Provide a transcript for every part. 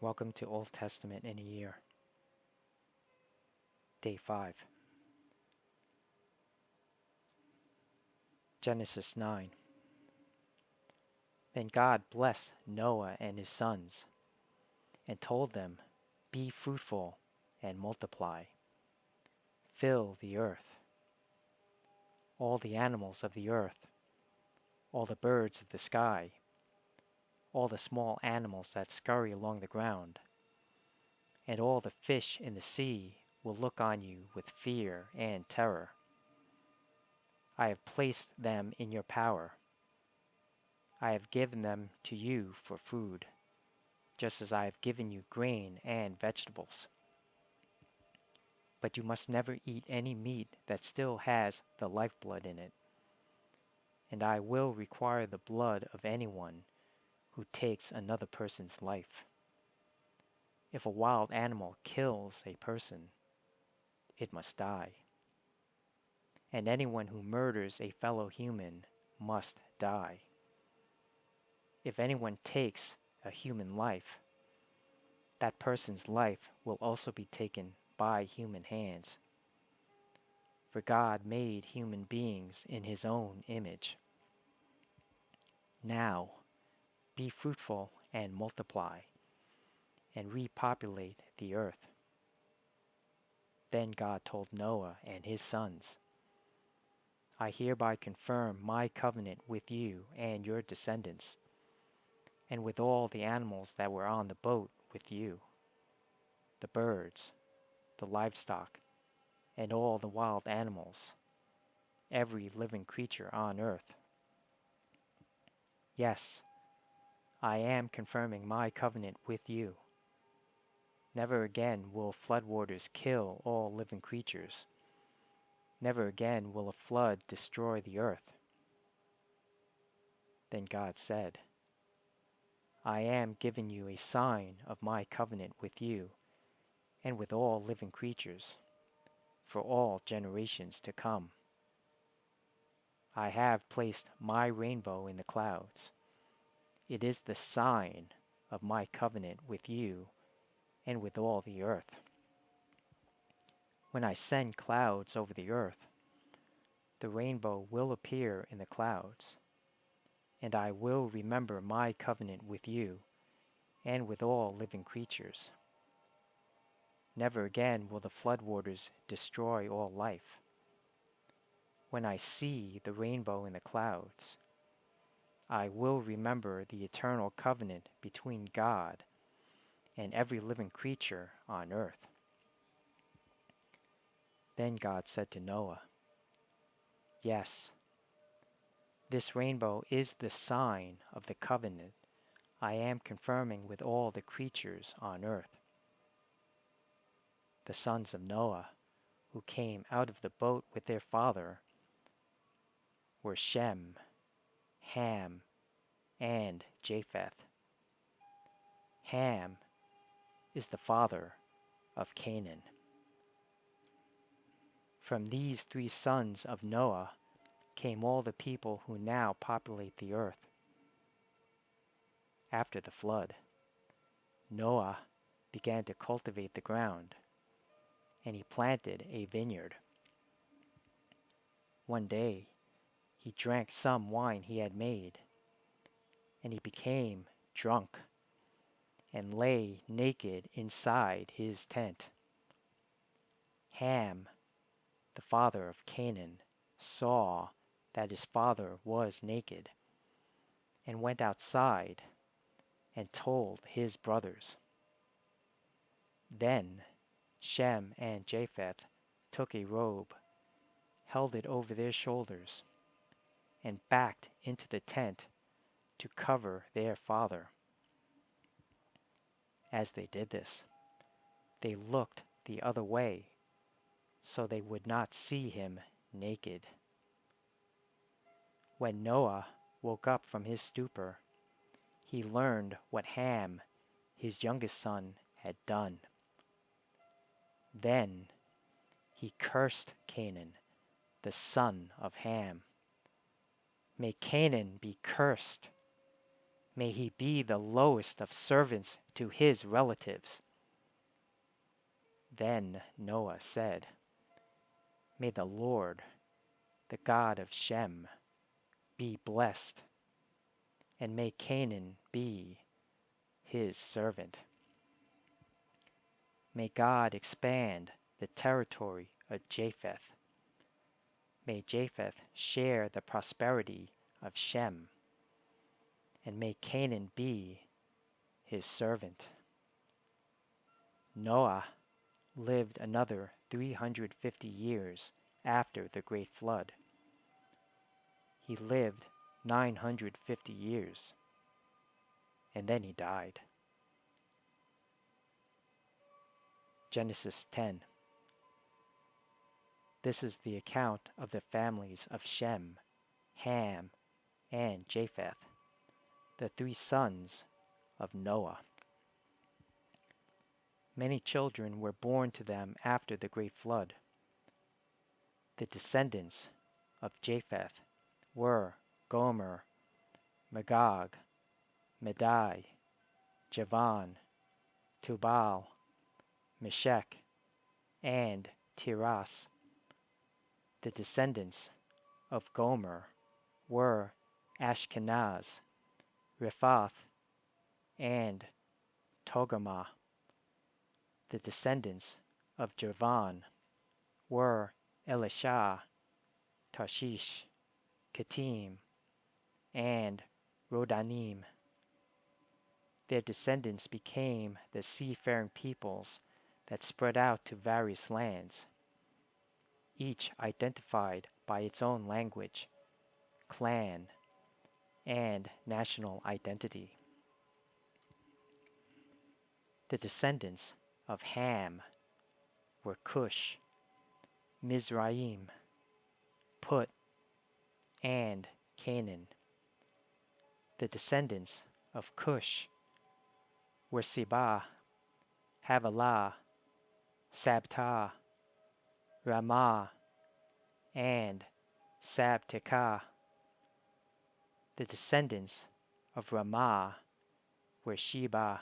Welcome to Old Testament in a Year. Day 5. Genesis 9. Then God blessed Noah and his sons, and told them, Be fruitful and multiply. Fill the earth. All the animals of the earth, all the birds of the sky, all the small animals that scurry along the ground, and all the fish in the sea will look on you with fear and terror. I have placed them in your power. I have given them to you for food, just as I have given you grain and vegetables. But you must never eat any meat that still has the lifeblood in it, and I will require the blood of anyone who takes another person's life. If a wild animal kills a person, it must die. And anyone who murders a fellow human must die. If anyone takes a human life, that person's life will also be taken by human hands. For God made human beings in his own image. Now, be fruitful and multiply, and repopulate the earth. Then God told Noah and his sons, I hereby confirm my covenant with you and your descendants, and with all the animals that were on the boat with you, the birds, the livestock, and all the wild animals, every living creature on earth. Yes, I am confirming my covenant with you. Never again will floodwaters kill all living creatures. Never again will a flood destroy the earth. Then God said, I am giving you a sign of my covenant with you and with all living creatures, for all generations to come. I have placed my rainbow in the clouds. It is the sign of my covenant with you and with all the earth. When I send clouds over the earth, the rainbow will appear in the clouds, and I will remember my covenant with you and with all living creatures. Never again will the floodwaters destroy all life. When I see the rainbow in the clouds, I will remember the eternal covenant between God and every living creature on earth. Then God said to Noah, Yes, this rainbow is the sign of the covenant I am confirming with all the creatures on earth. The sons of Noah, who came out of the boat with their father, were Shem, Ham, and Japheth. Ham is the father of Canaan. From these 3 sons of Noah came all the people who now populate the earth. After the flood, Noah began to cultivate the ground, and he planted a vineyard. One day, he drank some wine he had made, and he became drunk and lay naked inside his tent. Ham, the father of Canaan, saw that his father was naked, and went outside and told his brothers. Then Shem and Japheth took a robe, held it over their shoulders, and backed into the tent to cover their father. As they did this, they looked the other way, so they would not see him naked. When Noah woke up from his stupor, he learned what Ham, his youngest son, had done. Then he cursed Canaan, the son of Ham. May Canaan be cursed. May he be the lowest of servants to his relatives. Then Noah said, May the Lord, the God of Shem, be blessed, and may Canaan be his servant. May God expand the territory of Japheth. May Japheth share the prosperity of Shem, and may Canaan be his servant. Noah lived another 350 years after the great flood. He lived 950 years, and then he died. Genesis 10. This is the account of the families of Shem, Ham, and Japheth, the three sons of Noah. Many children were born to them after the great flood. The descendants of Japheth were Gomer, Magog, Madai, Javan, Tubal, Meshech, and Tiras. The descendants of Gomer were Ashkenaz, Riphath, and Togarmah. The descendants of Javan were Elisha, Tarshish, Kittim, and Rodanim. Their descendants became the seafaring peoples that spread out to various lands, each identified by its own language, clan, and national identity. The descendants of Ham were Cush, Mizraim, Put, and Canaan. The descendants of Cush were Seba, Havilah, Sabta, Ramah, and Sabtekah. The descendants of Ramah were Sheba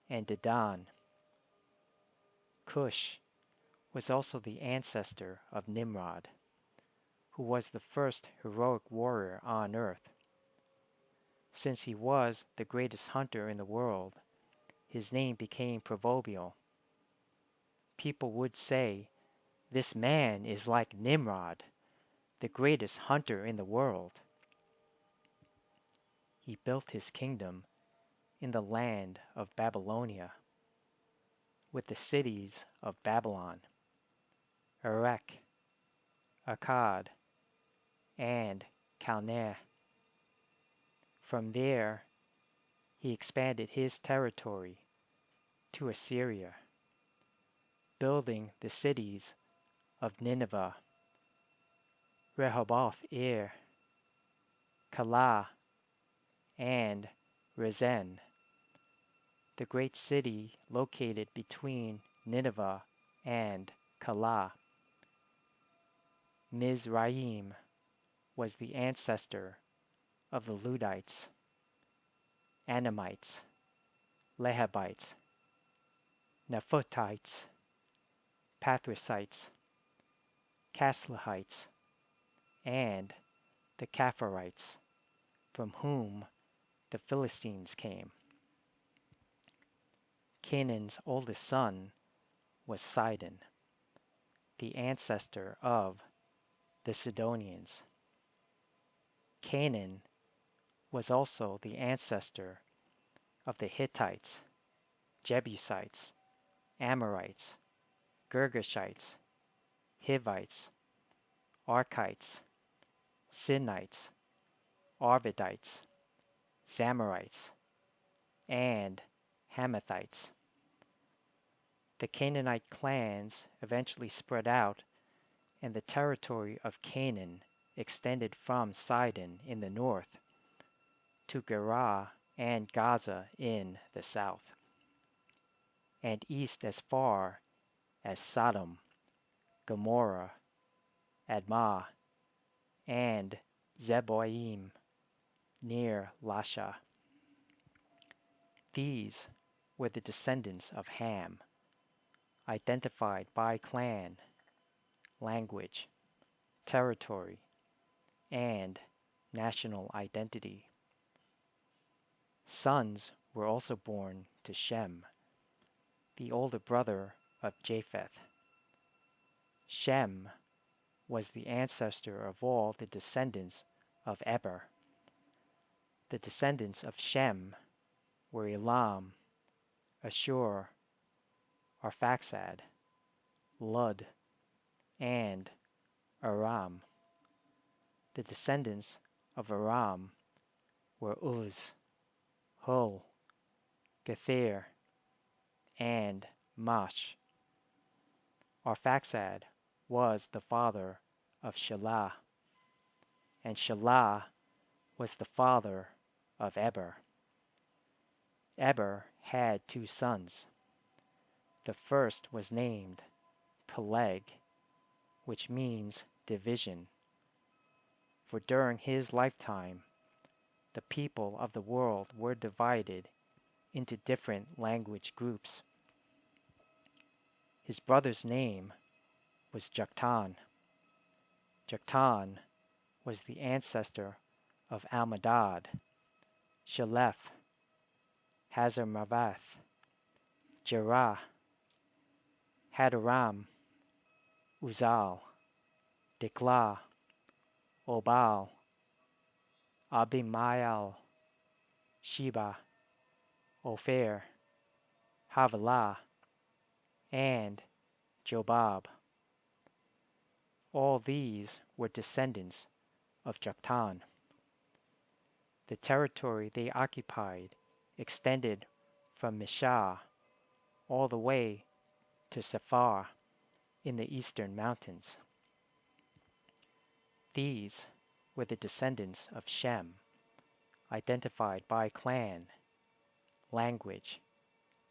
and Dedan. Cush was also the ancestor of Nimrod, who was the first heroic warrior on earth. Since he was the greatest hunter in the world, his name became proverbial. People would say, "This man is like Nimrod, the greatest hunter in the world." He built his kingdom in the land of Babylonia, with the cities of Babylon, Erech, Akkad, and Calneh. From there, he expanded his territory to Assyria, building the cities of Nineveh, Rehoboth-ir, Calah, and Rezen, the great city located between Nineveh and Calah. Mizraim was the ancestor of the Ludites, Anamites, Lehabites, Nephutites, Pathrusites, Casluhites, and the Capharites, from whom the Philistines came. Canaan's oldest son was Sidon, the ancestor of the Sidonians. Canaan was also the ancestor of the Hittites, Jebusites, Amorites, Girgashites, Hivites, Archites, Sinites, Arvadites, Zamorites, and Hamathites. The Canaanite clans eventually spread out, and the territory of Canaan extended from Sidon in the north to Gerar and Gaza in the south, and east as far as Sodom, Gomorrah, Admah, and Zeboim near Lasha. These were the descendants of Ham, identified by clan, language, territory, and national identity. Sons were also born to Shem, the older brother of Japheth. Shem was the ancestor of all the descendants of Eber. The descendants of Shem were Elam, Ashur, Arphaxad, Lud, and Aram. The descendants of Aram were Uz, Hul, Gether, and Mash. Arphaxad was the father of Shelah, and Shelah was the father of Eber. Eber had 2 sons. The first was named Peleg, which means division, for during his lifetime the people of the world were divided into different language groups. His brother's name was Joktan. Joktan was the ancestor of Almadad, Shelef, Hazarmavath, Jerah, Hadaram, Uzal, Diklah, Obal, Abimael, Sheba, Ophir, Havilah, and Jobab. All these were descendants of Joktan. The territory they occupied extended from Mishah all the way to Sephar in the eastern mountains. These were the descendants of Shem, identified by clan, language,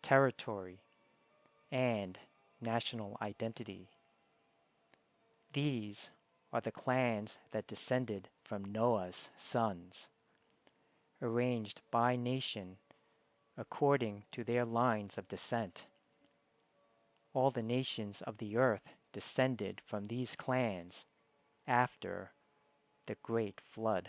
territory, and national identity. These are the clans that descended from Noah's sons, arranged by nation according to their lines of descent. All the nations of the earth descended from these clans after the great flood.